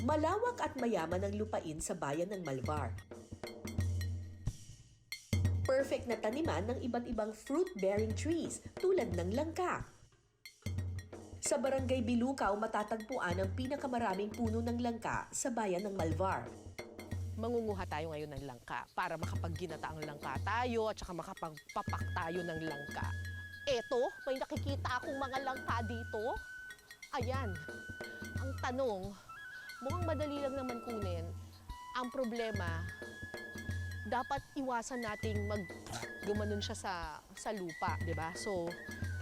Malawak at mayaman ang lupain sa bayan ng Malvar. Perfect na taniman ng iba't ibang fruit-bearing trees tulad ng langka. Sa Barangay Bilukaw, matatagpuan ang pinakamaraming puno ng langka sa bayan ng Malvar. Mangunguha tayo ngayon ng langka para makapagginata ang langka tayo at saka makapagpapak tayo ng langka. Eto, may nakikita akong mga langka dito. Ayan. Ang tanong, mukhang madali lang naman kunin. Ang problema, dapat iwasan nating gumanon siya sa lupa, di ba? So,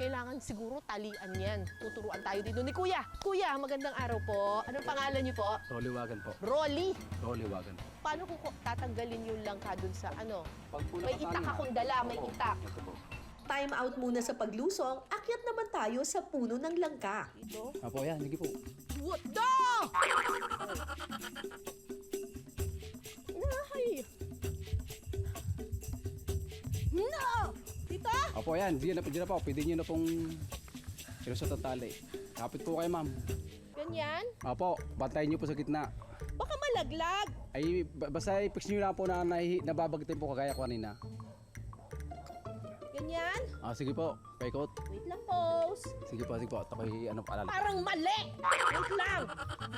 kailangan siguro talian yan. Tuturuan tayo dito ni Kuya. Kuya, magandang araw po. Anong pangalan niyo po? Roliwagan po. Rolly. Roliwagan po. Paano ko tatanggalin yung langka dun sa ano? Pag pula May ka itak kanina. akong dala, may Opo, itak. ito po. Time out muna sa paglusong, akyat naman tayo sa puno ng langka. Ito. Apo, yan. Sige po. What the? Nahay! No! Tita? Apo, yan. Diyan na po. Pwede nyo na pong ilusot ang tali. Kapit po kayo, ma'am. Ganyan? Apo, bantayan nyo po sa gitna. Baka malaglag. Ay, basta i-fix nyo lang po na nababagitin po kagaya ko kanina. Ganyan? Sige po. Paikot. Wait lang, pose. Sige po, sige po. Ako'y ano paalala. Parang mali! Wait lang!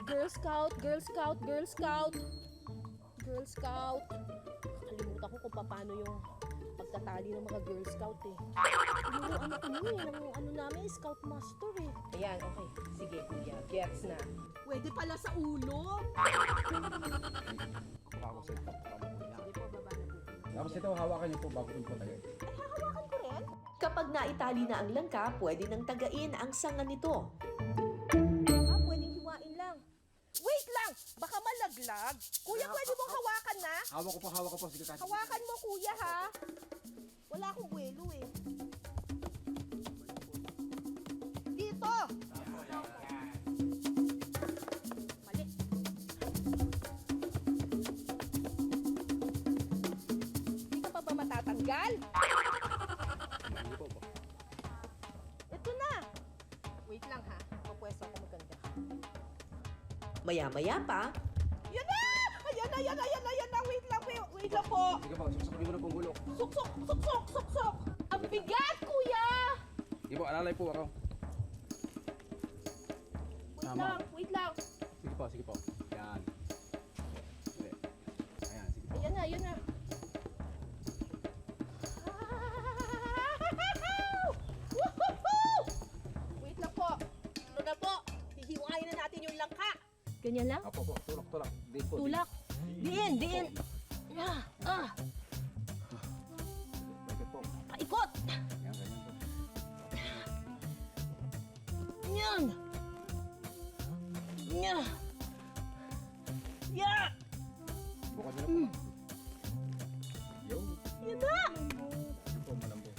Girl Scout, Girl Scout, Girl Scout. Girl Scout. Kalimutan ko kung paano yung pagtatali ng mga Girl Scout eh. Tinuruan na kami ng ano namin, Scout Master eh. Ayan, okay. Sige, kuya. Gets na. Pwede pala sa ulo. Ako sa ito. Sige po, baba na po. Tapos ito, hawakan nyo po bago po tayo. Ay, hahawakan ko rin? Kapag naitali na ang langka, pwede nang tagain ang sanga nito. Pwedeng hiwain lang. Wait lang! Baka malaglag. Kuya, pwede mong hawakan na? Hawak ko po. Sige, kasi. Hawakan mo, kuya, ha? Wala akong buwelo, eh. Dito! Mali. Hindi ka pa ba matatanggal? Sige po. Ito na! Wait lang, ha? Mapwesto ako maganda. Maya-maya pa, Yan na! Ayan na! Wait lang po! Sige po, suksok mo na pong gulok. Suksok! Ang bigat, kuya! Sige po, alalay po ako. Tama. Wait lang. Sige po. Yan. Sige. Ayan, sige po. Ayan na. Wait lang po. Ano na po? Hihiwain na natin yung langka. Ganyan lang? Apo po, tulak. Diin po. Tulak. Diin. Bakit po? Paikot. Yan, ganyan po. Yan. Yeah. Bukas na po. Yung. Yan na. Yung po, malambo.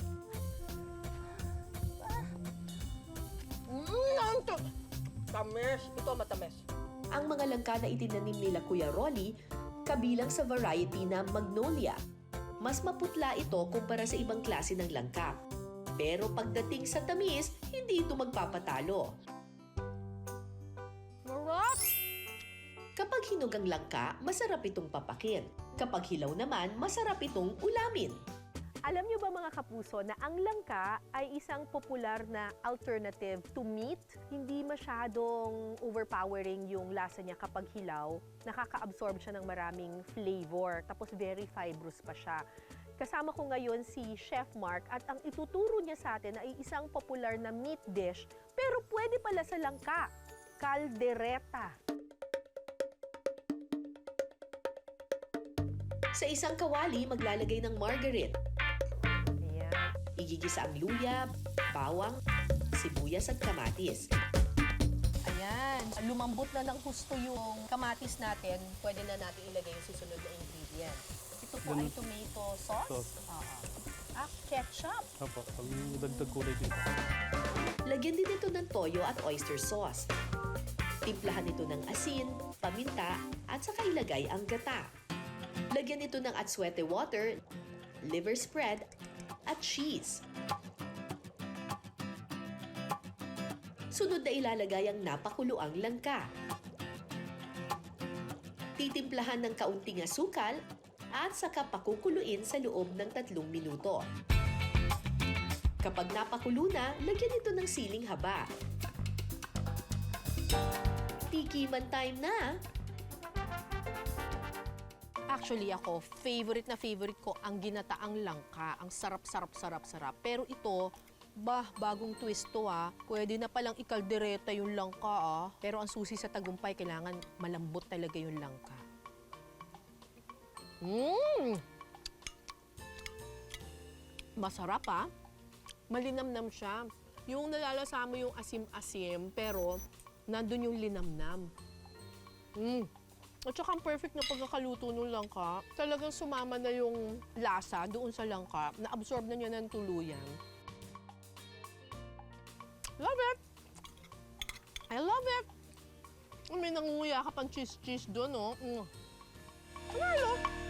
Tamis. Ito matamis. ang mga langka na itinanim nila Kuya Rolly kabilang sa variety na Magnolia. Mas maputla ito kumpara sa ibang klase ng langka. Pero pagdating sa tamis, hindi ito magpapatalo. Marap! Kapag hinog ang langka, masarap itong papakin. Kapag hilaw naman, masarap itong ulamin. Alam niyo ba mga kapuso na ang langka ay isang popular na alternative to meat? Hindi masyadong overpowering yung lasa niya kapag hilaw. Nakaka-absorb siya ng maraming flavor, tapos very fibrous pa siya. Kasama ko ngayon si Chef Mark at ang ituturo niya sa atin ay isang popular na meat dish pero pwede pala sa langka, caldereta. Sa isang kawali, maglalagay ng margarine. Igigisa ang luya, bawang, sibuyas at kamatis. Ayan, lumambot na ng husto yung kamatis natin. Pwede na natin ilagay yung susunod na ingredients. Ito po ay tomato sauce. Ketchup. Opo, pag dagdag kulay dito. Lagyan din ito ng toyo at oyster sauce. Timplahan ito ng asin, paminta, at saka ilagay ang gata. Lagyan ito ng atsuete water, liver spread, at cheese. Sunod na ilalagay ang napakuluang langka. Titimplahan ng kaunting asukal at saka pakukuluin sa loob ng 3 minuto. Kapag napakulo na, lagyan ito ng siling haba. Tikiman time na! Actually ako, favorite ko ang ginataang langka. Ang sarap. Pero ito, bagong twist to Pwede na palang ikaldereta yung langka Pero ang susi sa tagumpay, kailangan malambot talaga yung langka. Masarap Malinamnam siya. Yung nalalasa mo yung asim-asim, pero nandun yung linamnam. At saka ang perfect na pagkakaluto ng langka, talagang sumama na yung lasa doon sa langka, na-absorb na niya ng tuluyan. Love it! I love it! May nangunguya ka pang cheese doon, Panalo!